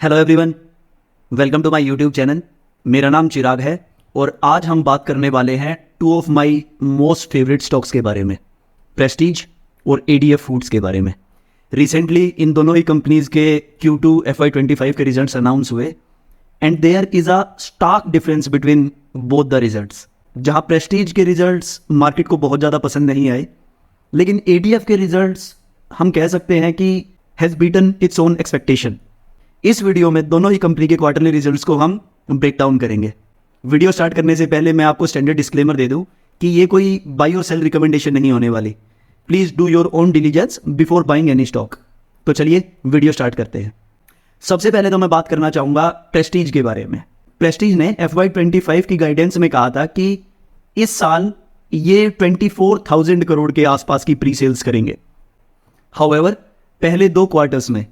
Hello everyone, welcome to my YouTube channel. मेरा नाम चिराग है और आज हम बात करने वाले हैं two of my most favourite stocks के बारे में, प्रेस्टीज और एडीएफ फूड्स के बारे में। रिसेंटली इन दोनों ही कंपनीज के Q2 FY25 के रिजल्ट्स अनाउंस हुए and there is a stark difference between both the results. जहां प्रेस्टीज के रिजल्ट्स मार्केट को बहुत ज़्यादा पसंद नहीं आए, लेकिन एडीएफ के रिजल्ट्स हम कह सकते हैं कि has beaten its own expectation. इस वीडियो में दोनों ही कंपनी के क्वार्टरली रिजल्ट्स को हम ब्रेक डाउन करेंगे। वीडियो स्टार्ट करने से पहले मैं आपको स्टैंडर्ड डिस्क्लेमर दे दूं कि ये कोई बाई और सेल रिकमेंडेशन नहीं होने वाली। Please do your own diligence before buying any stock. तो चलिए वीडियो स्टार्ट करते हैं। सबसे पहले तो मैं बात करना चाहूँगा प्रेस्टीज के बारे में। प्रेस्टीज ने FY25 की गाइडेंस में कहा था कि इस साल ये 24,000 करोड़ के आसपास की प्री सेल्स करेंगे। हाउएवर पहले 2 क्वार्टर्स में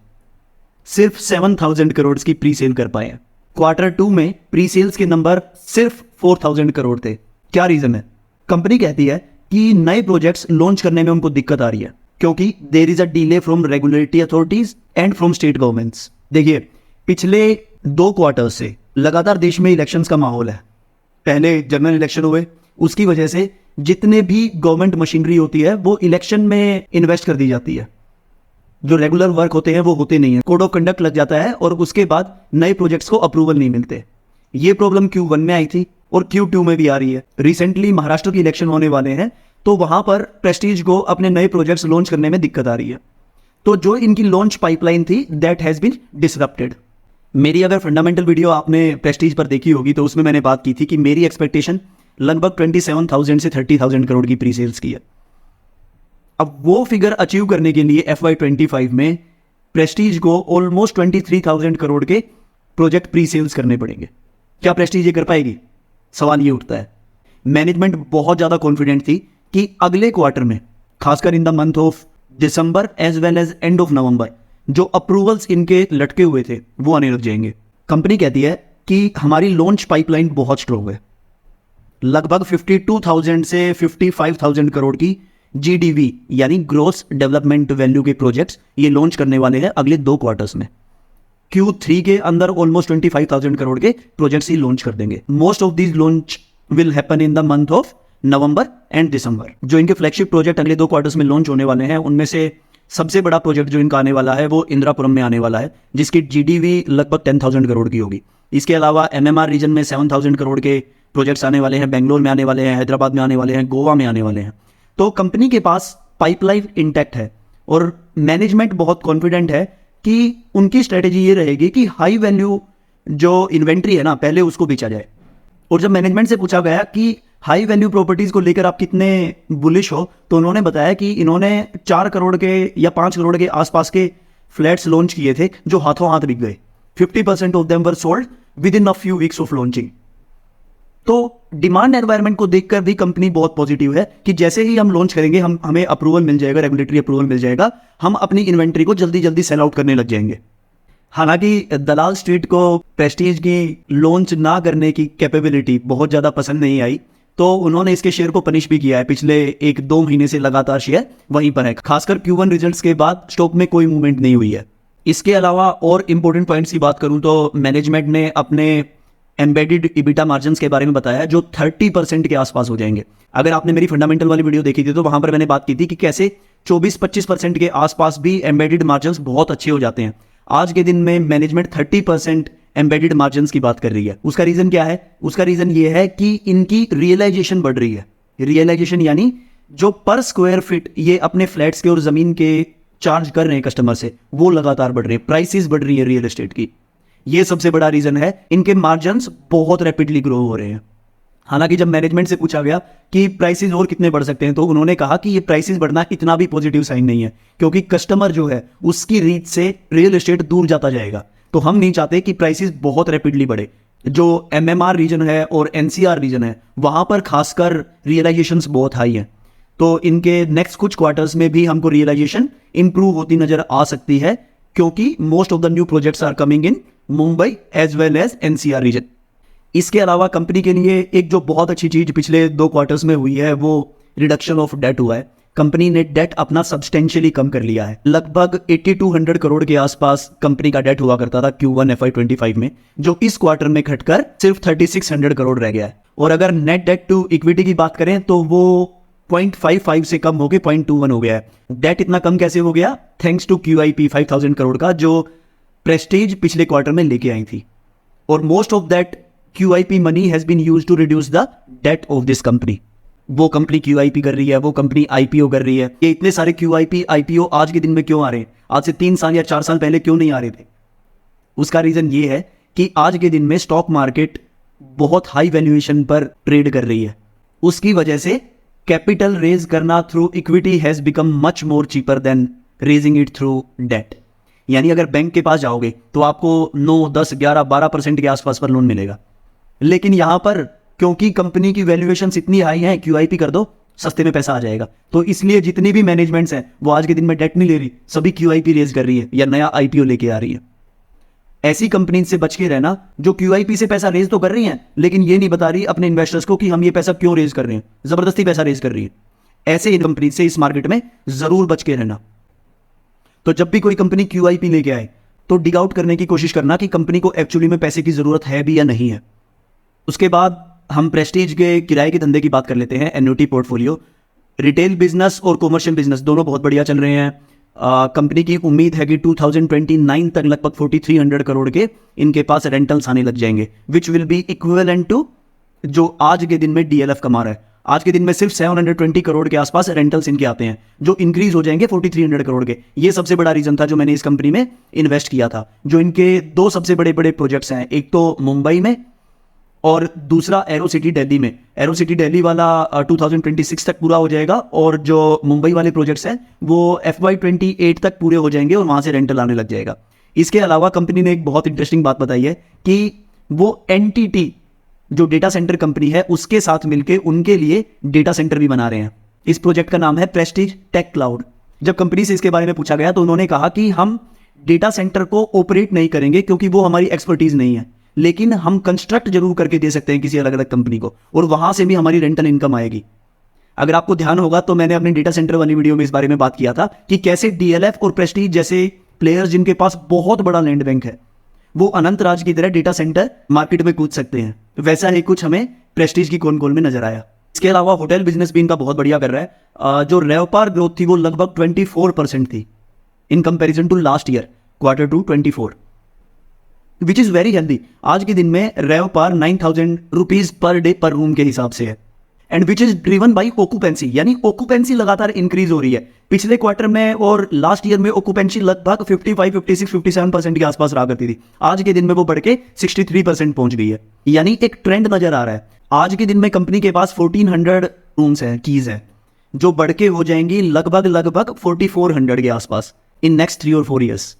सिर्फ 7,000 करोड़ की प्री सेल कर पाए। क्वार्टर 2 में प्री सेल्स के नंबर सिर्फ 4,000 करोड़ थे। क्या रीजन है? कंपनी कहती है कि नए प्रोजेक्ट्स लॉन्च करने में उनको दिक्कत आ रही है क्योंकि there is a delay from regulatory authorities and from state governments. देखिए, पिछले 2 क्वार्टर से लगातार देश में इलेक्शंस का माहौल है। पहले जनरल इलेक्शन हुए, उसकी वजह से जितने भी गवर्नमेंट मशीनरी होती है वो इलेक्शन में इन्वेस्ट कर दी जाती है। जो रेगुलर वर्क होते हैं वो होते नहीं है, कोड ऑफ कंडक्ट लग जाता है और उसके बाद नए प्रोजेक्ट्स को अप्रूवल नहीं मिलते। ये प्रॉब्लम Q1 में आई थी और Q2 में भी आ रही है। रिसेंटली महाराष्ट्र की इलेक्शन होने वाले हैं तो वहां पर प्रेस्टीज को अपने नए प्रोजेक्ट्स लॉन्च करने में दिक्कत आ रही है। तो जो इनकी लॉन्च पाइपलाइन थी दैट हैज बीन डिसरप्टेड। मेरी अगर फंडामेंटल वीडियो आपने प्रेस्टीज पर देखी होगी तो उसमें मैंने बात की थी कि मेरी एक्सपेक्टेशन लगभग 27,000 से 30,000 करोड़ की प्री सेल्स की है। अब वो फिगर अचीव करने के लिए FY25 में प्रेस्टीज को ऑलमोस्ट 23,000 करोड़ के प्रोजेक्ट प्री सेल्स करने पड़ेंगे। क्या प्रेस्टीज ये कर पाएगी? सवाल ये उठता है। मैनेजमेंट बहुत ज़्यादा कॉन्फिडेंट थी कि अगले क्वार्टर में, खासकर in the month of December as well as end of November, जो अप्रूवल्स इनके लटके हुए थे वो आने लग जाएंगे। कंपनी कहती है कि हमारी लॉन्च पाइपलाइन बहुत स्ट्रॉन्ग है। लगभग 52,000 से 55,000 करोड़ की GDV यानी ग्रोस डेवलपमेंट वैल्यू के प्रोजेक्ट्स ये लॉन्च करने वाले हैं अगले 2 क्वार्टर्स में। Q3 के अंदर ऑलमोस्ट 25,000 करोड़ के प्रोजेक्ट्स ही लॉन्च कर देंगे। Most of these launch will happen in the month of November and December. जो इनके फ्लैगशिप प्रोजेक्ट अगले 2 क्वार्टर्स में लॉन्च होने वाले हैं उनमें से सबसे बड़ा प्रोजेक्ट जो इनका आने वाला है वो इंदिरापुरम में आने वाला है, जिसकी GDV लगभग 10,000 करोड़ की होगी। इसके अलावा MMR रीजन में 7,000 करोड़ के प्रोजेक्ट्स आने वाले हैं, बेंगलोर में आने वाले हैं, हैदराबाद में आने वाले हैं, गोवा में आने वाले हैं। तो कंपनी के पास पाइपलाइन इंटैक्ट है और मैनेजमेंट बहुत कॉन्फिडेंट है कि उनकी स्ट्रेटेजी ये रहेगी कि हाई वैल्यू जो इन्वेंट्री है ना, पहले उसको बेचा जाए। और जब मैनेजमेंट से पूछा गया कि हाई वैल्यू प्रॉपर्टीज को लेकर आप कितने बुलिश हो, तो उन्होंने बताया कि इन्होंने 4 करोड़ के या 5 करोड़ के आसपास के फ्लैट्स लॉन्च किए थे जो हाथों हाथ बिक गए। 50% of them were sold with in a few weeks of launching. तो डिमांड एनवायरनमेंट को देखकर भी कंपनी बहुत पॉजिटिव है कि जैसे ही हम लॉन्च करेंगे हमें अप्रूवल मिल जाएगा, रेगुलेटरी अप्रूवल मिल जाएगा, हम अपनी इन्वेंट्री को जल्दी जल्दी सेल आउट करने लग जाएंगे। हालांकि दलाल स्ट्रीट को प्रेस्टीज की लॉन्च ना करने की कैपेबिलिटी बहुत ज़्यादा पसंद नहीं आई, तो उन्होंने इसके शेयर को पनिश भी किया है। पिछले 1-2 महीने से लगातार शेयर वहीं पर है। खासकर Q1 रिजल्ट्स के बाद स्टॉक में कोई मूवमेंट नहीं हुई है। इसके अलावा और इंपॉर्टेंट पॉइंट्स की बात करूं तो मैनेजमेंट ने अपने एम्बेडेड EBITDA मार्जिन्स के बारे में बताया जो 30% के आसपास हो जाएंगे। अगर आपने मेरी फंडामेंटल वाली वीडियो देखी थी तो वहां पर मैंने बात की थी कि कैसे 24-25% के आसपास भी एम्बेडेड मार्जिन्स बहुत अच्छे हो जाते हैं। आज के दिन में मैनेजमेंट 30% एम्बेडेड मार्जिन्स की बात कर रही है। उसका रीजन क्या है? उसका रीजन ये है कि इनकी रियलाइजेशन बढ़ रही है। रियलाइजेशन यानी जो पर स्क्वायर फीट ये अपने फ्लैट्स के और जमीन के चार्ज कर रहे हैं कस्टमर से, वो लगातार बढ़ रहे हैं। प्राइसेस बढ़ रही है रियल एस्टेट की। ये सबसे बड़ा रीजन है। इनके मार्जिन्स बहुत रैपिडली ग्रो हो रहे हैं। हालांकि जब मैनेजमेंट से पूछा गया कि प्राइसेस और कितने बढ़ सकते हैं तो उन्होंने कहा कि ये प्राइसेस बढ़ना इतना भी पॉजिटिव साइन नहीं है, क्योंकि कस्टमर जो है उसकी रीच से रियल एस्टेट दूर जाता जाएगा। तो हम नहीं चाहते कि प्राइसेस बहुत रैपिडली बढ़े। जो MMR रीजन है और NCR रीजन है वहां पर खासकर रियलाइजेशंस बहुत हाई है। तो इनके नेक्स्ट कुछ क्वार्टर्स में भी हमको रियलाइजेशन इंप्रूव होती नजर आ सकती है, क्योंकि most of the new projects are coming in Mumbai as well as NCR region. इसके अलावा कंपनी के लिए एक जो बहुत अच्छी चीज पिछले 2 क्वार्टर्स में हुई है वो रिडक्शन ऑफ डेट हुआ है। कंपनी ने डेट अपना सब्सटेंशियली कम कर लिया है। लगभग 8200 करोड़ के आसपास कंपनी का डेट हुआ करता था Q1 FY25 में, जो इस क्वार्टर में घटकर सिर्फ 3600 करोड़ रह गया है। और अगर नेट डेट टू इक्विटी की बात करें तो वो 0.55 से कम होकर 0.21 हो गया है। डेट इतना कम कैसे हो गया? थैंक्स टू QIP 5000 करोड़ का जो प्रेस्टीज पिछले क्वार्टर में लेके आई थी। और most of that QIP money has been used to reduce the debt of this company. वो कंपनी QIP कर रही है, वो कंपनी IPO कर रही है। ये इतने सारे QIP IPO आज के दिन में क्यों आ रहे हैं? आज से 3 साल या 4 साल पहले क्यों नहीं आ रहे थे? उसका रीजन ये है कि आज के दिन में स्टॉक मार्केट बहुत हाई वैल्यूएशन पर ट्रेड कर रही है। उसकी वजह से कैपिटल रेज करना through equity has become much more cheaper than raising it through debt. यानी अगर बैंक के पास जाओगे तो आपको 9, 10, 11, 12% के आसपास पर लोन मिलेगा। लेकिन यहां पर क्योंकि कंपनी की वैल्यूएशन इतनी हाई है, QIP कर दो, सस्ते में पैसा आ जाएगा। तो इसलिए जितनी भी मैनेजमेंट्स हैं वो आज के दिन में डेट नहीं ले रही, सभी QIP रेज कर रही है या नया IPO लेके आ रही है। ऐसी कंपनी से बच के रहना जो QIP से पैसा रेज तो कर रही हैं लेकिन ये नहीं बता रही अपने इन्वेस्टर्स को कि हम ये पैसा क्यों रेज कर रहे हैं, जबरदस्ती पैसा रेज कर रही है। ऐसे कंपनी से इस मार्केट में जरूर बच के रहना। तो जब भी कोई कंपनी QIP लेके आए तो डिग आउट करने की कोशिश करना कि कंपनी को एक्चुअली में पैसे की जरूरत है भी या नहीं है। उसके बाद हम प्रेस्टीज के किराए के धंधे की बात कर लेते हैं। एन्युटी पोर्टफोलियो, रिटेल बिजनेस और कॉमर्शियल बिजनेस दोनों बहुत बढ़िया चल रहे हैं। कंपनी की उम्मीद है कि 2029 तक लगभग 4300 करोड़ के इनके पास रेंटल्स आने लग जाएंगे, which will be equivalent to जो आज के दिन में DLF कमा रहा है। आज के दिन में सिर्फ 720 करोड़ के आसपास रेंटल्स इनके आते हैं, जो इंक्रीज हो जाएंगे 4300 करोड़ के। ये सबसे बड़ा रीजन था जो मैंने इस कंपनी में इन्वेस्ट किया था। जो इनके 2 सबसे बड़े बड़े प्रोजेक्ट्स हैं, एक तो मुंबई में और दूसरा एरो सिटी दिल्ली में। एरो सिटी दिल्ली वाला 2026 तक पूरा हो जाएगा और जो मुंबई वाले प्रोजेक्ट्स हैं वो FY28 तक पूरे हो जाएंगे और वहां से रेंटल आने लग जाएगा। इसके अलावा कंपनी ने एक बहुत इंटरेस्टिंग बात बताई है कि वो NTT जो डेटा सेंटर कंपनी है उसके साथ मिलकर उनके लिए डेटा सेंटर भी बना रहे हैं। इस प्रोजेक्ट का नाम है प्रेस्टीज टेक क्लाउड। जब कंपनी से इसके बारे में पूछा गया तो उन्होंने कहा कि हम डेटा सेंटर को ऑपरेट नहीं करेंगे क्योंकि वो हमारी एक्सपर्टीज नहीं है, लेकिन हम कंस्ट्रक्ट जरूर करके दे सकते हैं किसी अलग अलग कंपनी को और वहां से भी हमारी रेंटल इनकम आएगी। अगर आपको ध्यान होगा तो मैंने अपने डेटा सेंटर वाली वीडियो में इस बारे में बात किया था कि कैसे DLF और प्रेस्टीज जैसे प्लेयर्स जिनके पास बहुत बड़ा लैंड बैंक है वो अनंत राज की तरह डेटा सेंटर मार्केट में कूद सकते हैं। वैसा ही कुछ हमें प्रेस्टीज की कॉल में नजर आया। इसके अलावा होटल बिजनेस भी इनका बहुत बढ़िया कर रहा है। जो रेवपार ग्रोथ थी वो लगभग 24% थी in comparison to last year Q2 24, which is very healthy. आज के दिन में RevPAR 9000 rupees per day per room के हिसाब से है and which is driven by occupancy, यानी ऑक्यूपेंसी लगातार इंक्रीज हो रही है। पिछले क्वार्टर में और लास्ट ईयर में ऑक्यूपेंसी लगभग 55, 56, 57% के आसपास रहा करती थी। आज के दिन में वो बढ़ के 63% पहुंच गई है, यानी एक ट्रेंड नजर आ रहा है। आज के दिन में कंपनी के पास 1400 रूम्स हैं, कीज है, जो बढ़ के हो जाएंगी लगभग 4400 के आसपास इन नेक्स्ट 3 और 4 ईयर्स।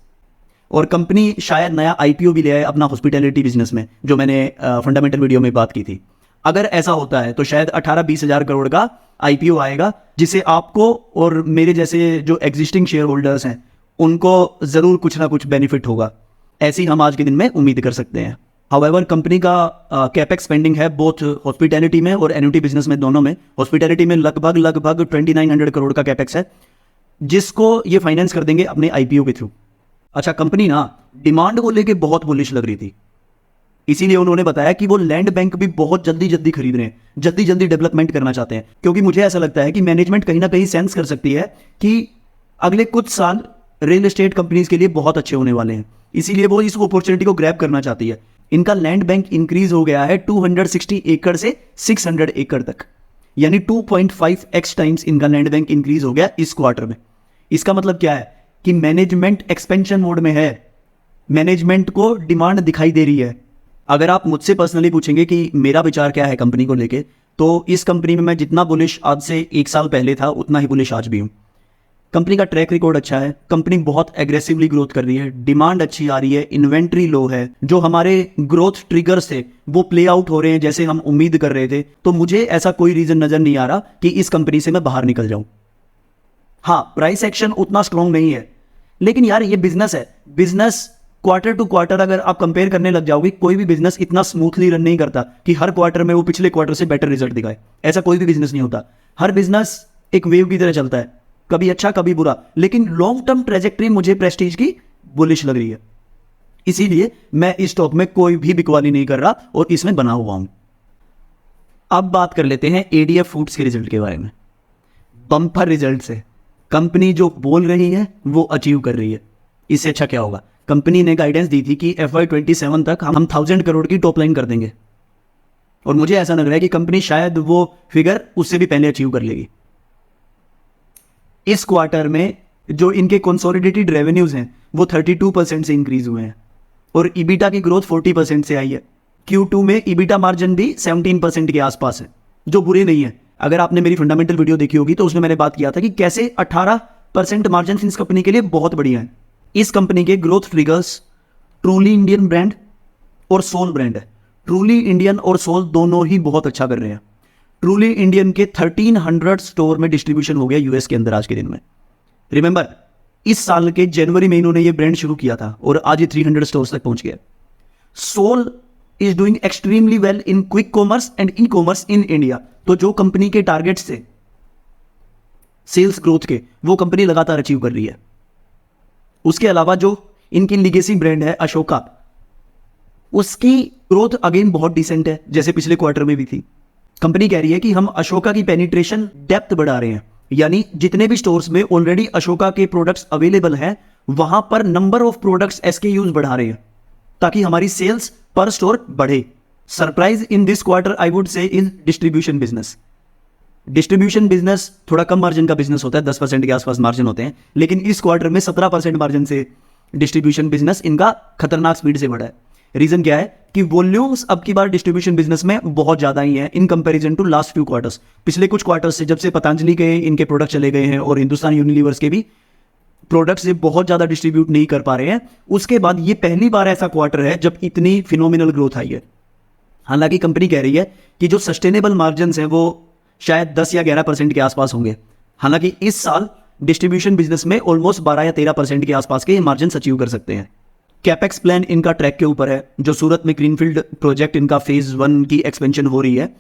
और कंपनी शायद नया IPO भी ले आए अपना हॉस्पिटैलिटी बिजनेस में, जो मैंने फंडामेंटल वीडियो में बात की थी। अगर ऐसा होता है तो शायद 18-20 हज़ार करोड़ का IPO आएगा, जिसे आपको और मेरे जैसे जो एग्जिस्टिंग शेयर होल्डर्स हैं उनको जरूर कुछ ना कुछ बेनिफिट होगा। ऐसी हम आज के दिन में उम्मीद कर सकते हैं। हाउएवर कंपनी का कैपेक्स स्पेंडिंग है बोथ हॉस्पिटैलिटी में और एन्युटी बिजनेस में, दोनों में। हॉस्पिटैलिटी में लगभग 2900 करोड़ का कैपेक्स है, जिसको ये फाइनेंस कर देंगे अपने IPO के थ्रू। अच्छा, कंपनी ना डिमांड को लेके बहुत बुलिश लग रही थी, इसीलिए उन्होंने बताया कि वो लैंड बैंक भी बहुत जल्दी खरीद रहे हैं, जल्दी डेवलपमेंट करना चाहते हैं। क्योंकि मुझे ऐसा लगता है कि मैनेजमेंट कहीं ना कहीं सेंस कर सकती है कि अगले कुछ साल रियल एस्टेट कंपनीज के लिए बहुत अच्छे होने वाले हैं, इसीलिए वो इस अपॉर्चुनिटी को ग्रैब करना चाहती है। इनका लैंड बैंक इंक्रीज हो गया है 260 एकड़ से 600 एकड़ तक, यानी 2.5x टाइम्स इनका लैंड बैंक इंक्रीज हो गया इस क्वार्टर में। इसका मतलब क्या है कि मैनेजमेंट एक्सपेंशन मोड में है, मैनेजमेंट को डिमांड दिखाई दे रही है। अगर आप मुझसे पर्सनली पूछेंगे कि मेरा विचार क्या है कंपनी को लेके, तो इस कंपनी में मैं जितना बुलिश आज से 1 साल पहले था उतना ही बुलिश आज भी हूँ। कंपनी का ट्रैक रिकॉर्ड अच्छा है, कंपनी बहुत एग्रेसिवली ग्रोथ कर रही है, डिमांड अच्छी आ रही है, इन्वेंट्री लो है, जो हमारे ग्रोथ ट्रिगर्स थे वो प्ले आउट हो रहे हैं जैसे हम उम्मीद कर रहे थे। तो मुझे ऐसा कोई रीजन नजर नहीं आ रहा कि इस कंपनी से मैं बाहर निकल जाऊं। हाँ, प्राइस एक्शन उतना स्ट्रॉन्ग नहीं है, लेकिन यार ये बिजनेस है। बिजनेस क्वार्टर टू क्वार्टर अगर आप कंपेयर करने लग जाओगे, कोई भी बिजनेस इतना स्मूथली रन नहीं करता कि हर क्वार्टर में वो पिछले क्वार्टर से बेटर रिजल्ट दिखाए। ऐसा कोई भी बिजनेस नहीं होता। हर बिजनेस एक वेव की तरह चलता है, कभी अच्छा कभी बुरा, लेकिन लॉन्ग टर्म ट्रेजेक्ट्री मुझे प्रेस्टीज की बुलिश लग रही है। इसीलिए मैं इस स्टॉक में कोई भी बिकवाली नहीं कर रहा और इसमें बना हुआ हूं। अब बात कर लेते हैं एडीएफ फूड्स के रिजल्ट के बारे में। बम्पर रिजल्ट है, कंपनी जो बोल रही है वो अचीव कर रही है। इससे अच्छा क्या होगा? कंपनी ने गाइडेंस दी थी कि FY27 तक हम 1000 करोड़ की टॉप लाइन कर देंगे, और मुझे ऐसा लग रहा है कि कंपनी शायद वो फिगर उससे भी पहले अचीव कर लेगी। इस क्वार्टर में जो इनके कंसोलिडेटेड रेवेन्यूज हैं वो 32% से इंक्रीज हुए हैं, और ईबिटा की ग्रोथ 40% से आई है। Q2 में ईबिटा मार्जिन भी 17% के आसपास है, जो बुरी नहीं है। अगर आपने मेरी फंडामेंटल वीडियो देखी होगी तो उसमें मैंने बात किया था कि कैसे 18% मार्जिन इस कंपनी के लिए बहुत बढ़िया है। इस कंपनी के growth figures truly Indian brand और सोल ब्रांड है। ट्रूली इंडियन और सोल दोनों ही बहुत अच्छा कर रहे हैं। ट्रूली इंडियन के 1300 स्टोर में डिस्ट्रीब्यूशन हो गया यूएस के अंदर आज के दिन में। रिमेंबर, इस साल के जनवरी में इन्होंने ये ब्रांड शुरू किया था और आज ये 300 स्टोर्स तक पहुंच गया। Sol is doing extremely well in quick commerce and e commerce in India. तो जो कंपनी के टारगेट्स थे सेल्स ग्रोथ के, वो कंपनी लगातार अचीव कर रही है। उसके अलावा जो इनकी लीगेसी ब्रांड है अशोका, उसकी ग्रोथ अगेन बहुत डिसेंट है, जैसे पिछले क्वार्टर में भी थी। कंपनी कह रही है कि हम अशोका की पेनिट्रेशन डेप्थ बढ़ा रहे हैं, यानी जितने भी स्टोर्स में ऑलरेडी अशोका के प्रोडक्ट्स अवेलेबल हैं वहां पर नंबर ऑफ प्रोडक्ट्स SKUs बढ़ा रहे हैं ताकि हमारी सेल्स पर स्टोर बढ़े। Surprise in this quarter I would say in distribution business. Distribution business थोड़ा कम मार्जिन का बिजनेस होता है, 10% के आसपास मार्जिन होते हैं, लेकिन इस क्वार्टर में 17% मार्जिन से डिस्ट्रीब्यूशन बिजनेस इनका खतरनाक स्पीड से बढ़ा है। रीजन क्या है कि वॉल्यूम्स अब की बार डिस्ट्रीब्यूशन बिजनेस में बहुत ज्यादा ही है in comparison to last few quarters. पिछले कुछ क्वार्टर्स से जब से पतंजलि के इनके प्रोडक्ट चले गए हैं और हिंदुस्तान यूनिलीवर्स के भी प्रोडक्ट्स ये बहुत ज्यादा डिस्ट्रीब्यूट नहीं कर पा रहे हैं, उसके बाद ये पहली बार ऐसा क्वार्टर है जब इतनी फिनोमिनल ग्रोथ आई है। हालांकि कंपनी कह रही है कि जो सस्टेनेबल मार्जिन हैं वो शायद 10 या 11% के आसपास होंगे। हालांकि इस साल डिस्ट्रीब्यूशन बिजनेस में ऑलमोस्ट 12 या 13% के आसपास के मार्जिन अचीव कर सकते हैं। कैपेक्स प्लान इनका ट्रैक के ऊपर है। जो सूरत में ग्रीनफील्ड प्रोजेक्ट इनका फेज 1 की एक्सपेंशन हो रही है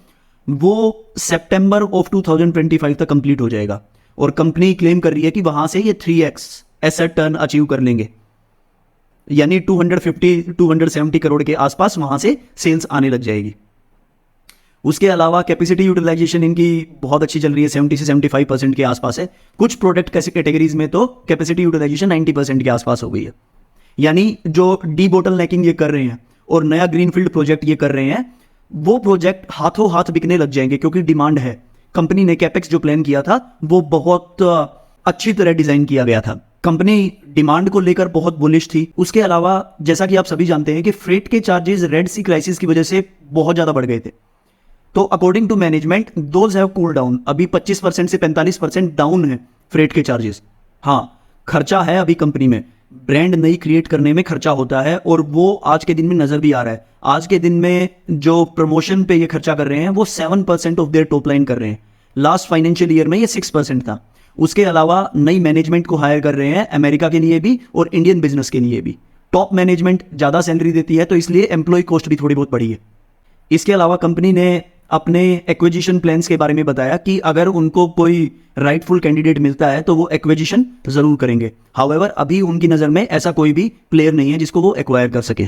वो सितंबर ऑफ 2025 तक कंप्लीट हो जाएगा, और कंपनी क्लेम कर रही है कि वहां से ये 3x एसेट टर्न अचीव कर लेंगे, यानी 250-270 करोड़ के आसपास वहां से सेल्स आने लग जाएगी। उसके अलावा कैपेसिटी यूटिलाइजेशन इनकी बहुत अच्छी चल रही है, 70 से 75% के आसपास है। कुछ प्रोडक्ट कैटेगरीज में तो कैपेसिटी यूटिलाइजेशन 90% के आसपास हो गई है। यानी जो डी बोटल नेकिंग ये कर रहे हैं और नया ग्रीनफील्ड प्रोजेक्ट ये कर रहे हैं, वो प्रोजेक्ट हाथों हाथ बिकने लग जाएंगे क्योंकि डिमांड है। कंपनी ने कैपेक्स जो प्लान किया था वो बहुत अच्छी तरह डिजाइन किया गया था। कंपनी डिमांड को लेकर बहुत बुलिश थी। उसके अलावा जैसा कि आप सभी जानते हैं कि फ्रेट के चार्जेस रेड सी क्राइसिस की वजह से बहुत ज्यादा बढ़ गए थे, तो according to management those have cool down. अभी 25% से 45% डाउन है फ्रेट के चार्जेस। हाँ, खर्चा है अभी कंपनी में, ब्रांड नई क्रिएट करने में खर्चा होता है, और वो आज के दिन में नजर भी आ रहा है। आज के दिन में जो प्रमोशन पे ये खर्चा कर रहे हैं वो 7% ऑफ देयर टॉप लाइन कर रहे हैं। लास्ट फाइनेंशियल ईयर में ये 6% था। उसके अलावा नई मैनेजमेंट को हायर कर रहे हैं अमेरिका के लिए भी और इंडियन बिजनेस के लिए भी। टॉप मैनेजमेंट ज्यादा सैलरी देती है तो इसलिए एम्प्लॉय कॉस्ट भी थोड़ी बहुत बढ़ी है। इसके अलावा कंपनी ने अपने एक्विजिशन प्लान्स के बारे में बताया कि अगर उनको कोई राइटफुल कैंडिडेट मिलता है तो वो एक्विजिशन जरूर करेंगे। हाउएवर अभी उनकी नज़र में ऐसा कोई भी प्लेयर नहीं है जिसको वो एक्वायर कर सके।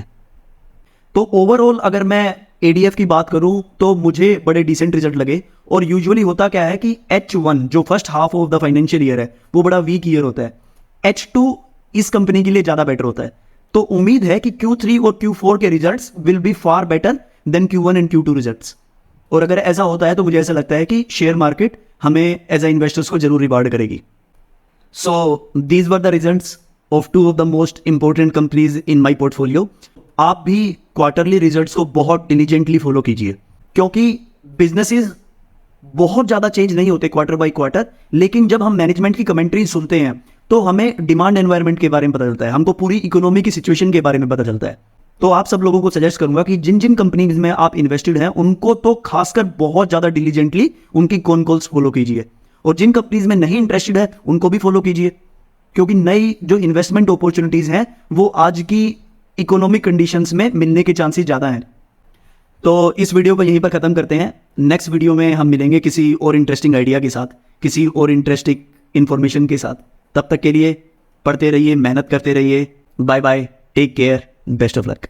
तो ओवरऑल अगर मैं एडीएफ की बात करूं तो मुझे बड़े डिसेंट रिजल्ट लगे। और यूजुअली होता क्या है कि H1 जो first half of the financial year है वो बड़ा वीक ईयर होता है, H2 इस कंपनी के लिए ज़्यादा बेटर होता है। तो उम्मीद है कि Q3 और Q4 के results will be far better than Q1 and Q2 results. और अगर ऐसा होता है तो मुझे ऐसा लगता है कि शेयर मार्केट हमें एज ए इन्वेस्टर्स को जरूर रिवार्ड करेगी। So these were the results of 2 of the most important companies in my portfolio. आप भी क्वार्टरली रिजल्ट्स को बहुत डिलीजेंटली फॉलो कीजिए, क्योंकि बिजनेसेस बहुत ज़्यादा चेंज नहीं होते क्वार्टर बाई क्वार्टर, लेकिन जब हम मैनेजमेंट की कमेंट्री सुनते हैं तो हमें डिमांड एनवायरनमेंट के बारे में पता चलता है, हमको पूरी इकोनॉमी की सिचुएशन के बारे में पता चलता है। तो आप सब लोगों को सजेस्ट करूंगा कि जिन जिन कंपनीज में आप इन्वेस्टेड हैं उनको तो खासकर बहुत ज़्यादा डिलीजेंटली उनकी कॉन कॉल्स फॉलो कीजिए, और जिन कंपनीज में नहीं इंटरेस्टेड है उनको भी फॉलो कीजिए, क्योंकि नई जो इन्वेस्टमेंट अपॉर्चुनिटीज़ हैं वो आज की इकोनॉमिक कंडीशंस में मिलने के चांसेस ज़्यादा हैं। तो इस वीडियो को यहीं पर ख़त्म करते हैं। नेक्स्ट वीडियो में हम मिलेंगे किसी और इंटरेस्टिंग आइडिया के साथ। किसी और इंटरेस्टिंग इन्फॉर्मेशन के साथ। तब तक के लिए पढ़ते रहिए, मेहनत करते रहिए। Bye bye, take care, best of luck.